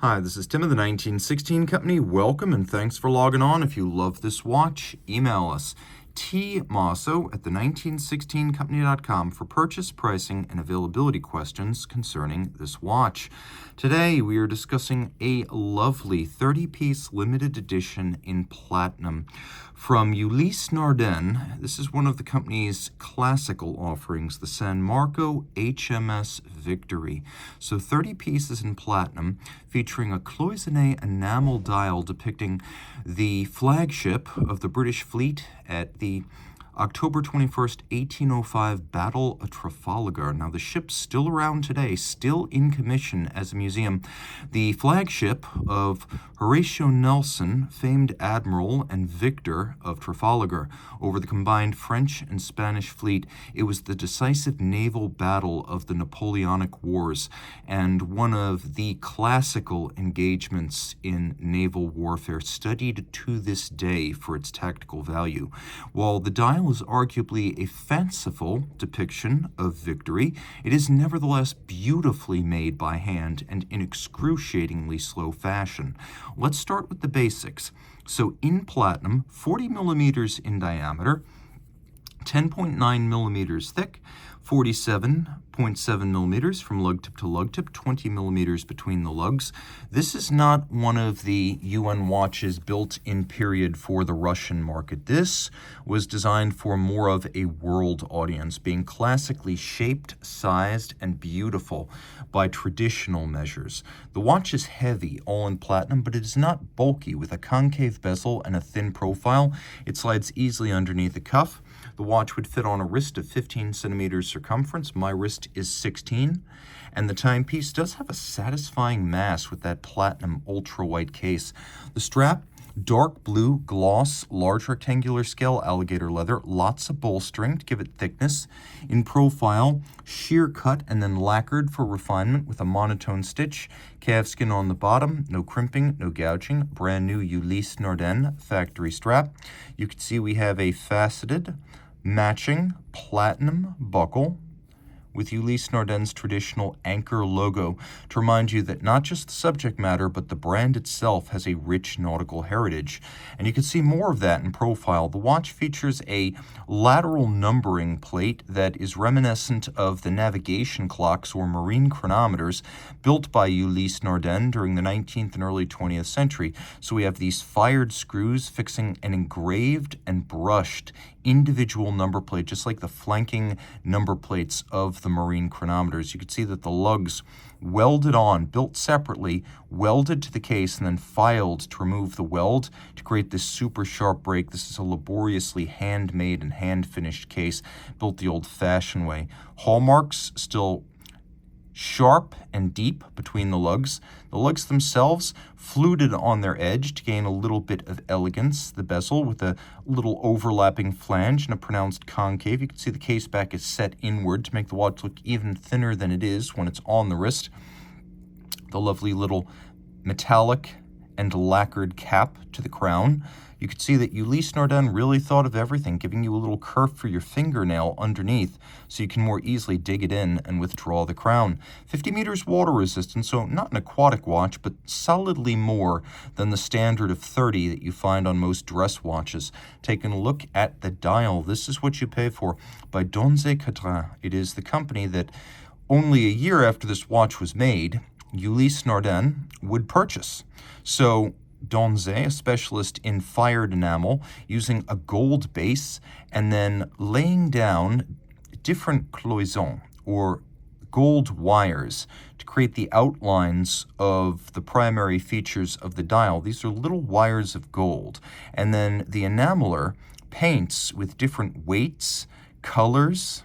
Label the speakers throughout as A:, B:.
A: Hi, this is Tim of the 1916 Company. Welcome and thanks for logging on. If you love this watch, email us Mosso at the1916company.com for purchase, pricing, and availability questions concerning this watch. Today we are discussing a lovely 30-piece limited edition in platinum from Ulysse Nardin. This is one of the company's classical offerings, the San Marco HMS Victory. So 30 pieces in platinum featuring a Cloisonné Enamel dial depicting the flagship of the British fleet at the October 21st, 1805 Battle of Trafalgar. Now, the ship's still around today, still in commission as a museum. The flagship of Horatio Nelson, famed admiral and victor of Trafalgar. Over the combined French and Spanish fleet, it was the decisive naval battle of the Napoleonic Wars and one of the classical engagements in naval warfare, studied to this day for its tactical value. While the dial is arguably a fanciful depiction of victory, it is nevertheless beautifully made by hand and in excruciatingly slow fashion. Let's start with the basics. So in platinum, 40 millimeters in diameter, 10.9 millimeters thick, 47.7 millimeters from lug tip to lug tip, 20 millimeters between the lugs. This is not one of the UN watches built in period for the Russian market. This was designed for more of a world audience, being classically shaped, sized, and beautiful by traditional measures. The watch is heavy, all in platinum, but it is not bulky. With a concave bezel and a thin profile, it slides easily underneath the cuff. The watch would fit on a wrist of 15 centimeters circumference. My wrist is 16. And the timepiece does have a satisfying mass with that platinum ultra-white case. The strap, dark blue, gloss, large rectangular scale alligator leather, lots of bolstering to give it thickness. In profile, sheer cut and then lacquered for refinement with a monotone stitch. Calfskin on the bottom, no crimping, no gouging. Brand new Ulysse Nardin factory strap. You can see we have a faceted, matching platinum buckle with Ulysse Nardin's traditional anchor logo to remind you that not just the subject matter, but the brand itself has a rich nautical heritage. And you can see more of that in profile. The watch features a lateral numbering plate that is reminiscent of the navigation clocks or marine chronometers built by Ulysse Nardin during the 19th and early 20th century. So we have these fired screws fixing an engraved and brushed individual number plate, just like the flanking number plates of the marine chronometers. You can see that the lugs welded on, built separately, welded to the case, and then filed to remove the weld to create this super sharp break. This is a laboriously handmade and hand-finished case, built the old-fashioned way. Hallmarks still sharp and deep between the lugs. The lugs themselves fluted on their edge to gain a little bit of elegance. The bezel with a little overlapping flange and a pronounced concave. You can see the case back is set inward to make the watch look even thinner than it is when it's on the wrist. The lovely little metallic and lacquered cap to the crown. You can see that Ulysse Nardin really thought of everything, giving you a little kerf for your fingernail underneath so you can more easily dig it in and withdraw the crown. 50 meters water resistant, so not an aquatic watch, but solidly more than the standard of 30 that you find on most dress watches. Taking a look at the dial, this is what you pay for by Donze Cadran. It is the company that only a year after this watch was made, Ulysse Nardin would purchase. So Donze, a specialist in fired enamel, using a gold base and then laying down different cloisons or gold wires to create the outlines of the primary features of the dial. These are little wires of gold. And then the enameler paints with different weights, colors,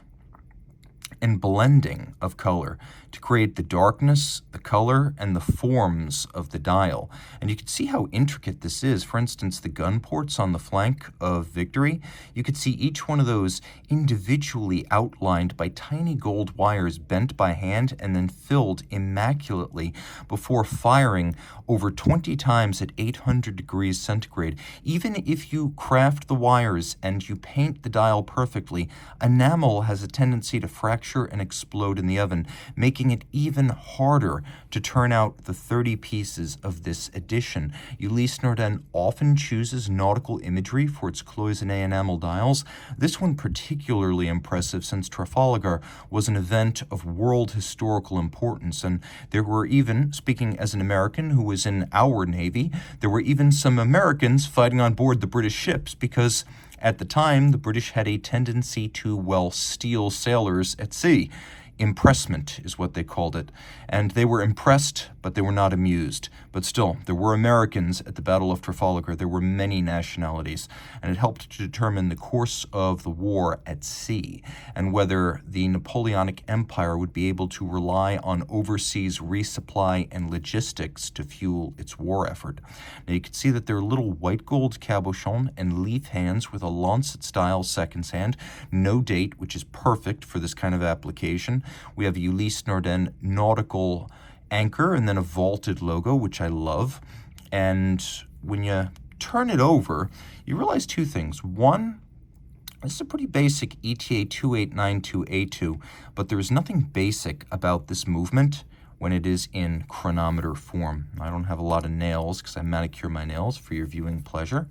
A: and blending of color to create the darkness, the color, and the forms of the dial. And you can see how intricate this is. For instance, the gun ports on the flank of Victory, you could see each one of those individually outlined by tiny gold wires bent by hand and then filled immaculately before firing over 20 times at 800 degrees centigrade. Even if you craft the wires and you paint the dial perfectly, enamel has a tendency to fracture and explode in the oven, making making it even harder to turn out the 30 pieces of this edition. Ulysse Nardin often chooses nautical imagery for its Cloisonné Enamel dials. This one particularly impressive since Trafalgar was an event of world historical importance, and there were even, speaking as an American who was in our Navy, there were even some Americans fighting on board the British ships because at the time the British had a tendency to, well, steal sailors at sea. Impressment is what they called it. And they were impressed, but they were not amused. But still, there were Americans at the Battle of Trafalgar. There were many nationalities. And it helped to determine the course of the war at sea and whether the Napoleonic Empire would be able to rely on overseas resupply and logistics to fuel its war effort. Now you can see that there are little white gold cabochons and leaf hands with a lancet-style seconds hand. No date, which is perfect for this kind of application. We have Ulysse Nardin nautical anchor and then a vaulted logo, which I love. And when you turn it over, you realize two things. One, this is a pretty basic ETA 2892A2, but there is nothing basic about this movement when it is in chronometer form. I don't have a lot of nails because I manicure my nails for your viewing pleasure.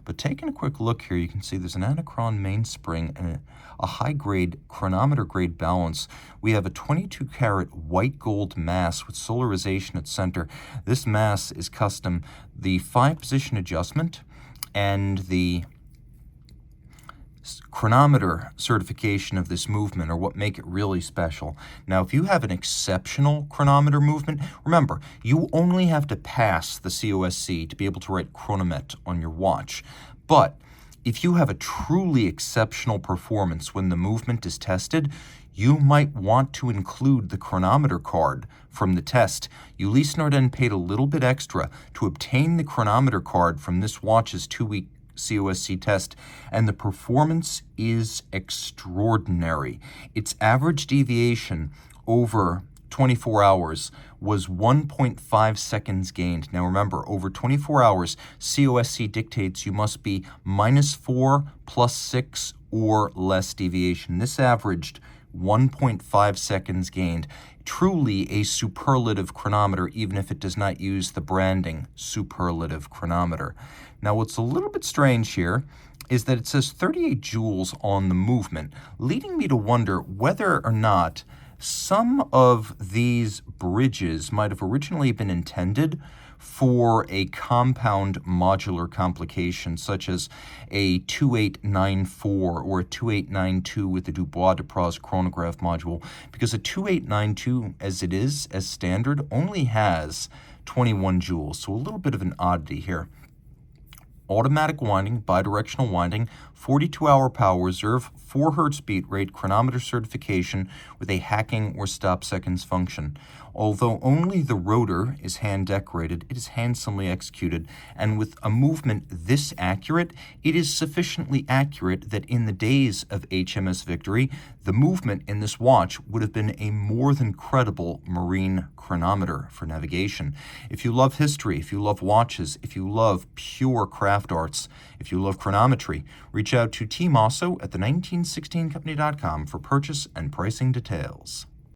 A: But taking a quick look here, you can see there's an anachron mainspring and a high-grade chronometer-grade balance. We have a 22-karat white gold mass with solarization at center. This mass is custom. The 5-position adjustment and the chronometer certification of this movement are what make it really special. Now, if you have an exceptional chronometer movement, remember, you only have to pass the COSC to be able to write chronomet on your watch. But if you have a truly exceptional performance when the movement is tested, you might want to include the chronometer card from the test. Ulysse Nardin paid a little bit extra to obtain the chronometer card from this watch's 2-week COSC test, and the performance is extraordinary. Its average deviation over 24 hours was 1.5 seconds gained. Now remember, over 24 hours, COSC dictates you must be -4, +6, or less deviation. This averaged 1.5 seconds gained. Truly a superlative chronometer, even if it does not use the branding superlative chronometer. Now, what's a little bit strange here is that it says 38 joules on the movement, leading me to wonder whether or not some of these bridges might have originally been intended for a compound modular complication, such as a 2894 or a 2892 with the Dubois-Depraz chronograph module, because a 2892, as it is, as standard, only has 21 joules, so a little bit of an oddity here. Automatic winding, bidirectional winding, 42-hour power reserve, 4 Hz beat rate, chronometer certification with a hacking or stop seconds function. Although only the rotor is hand decorated, it is handsomely executed, and with a movement this accurate, it is sufficiently accurate that in the days of HMS Victory, the movement in this watch would have been a more than credible marine chronometer for navigation. If you love history, if you love watches, if you love pure craft arts, if you love chronometry, reach out to Team Mosso at the 1916company.com for purchase and pricing details.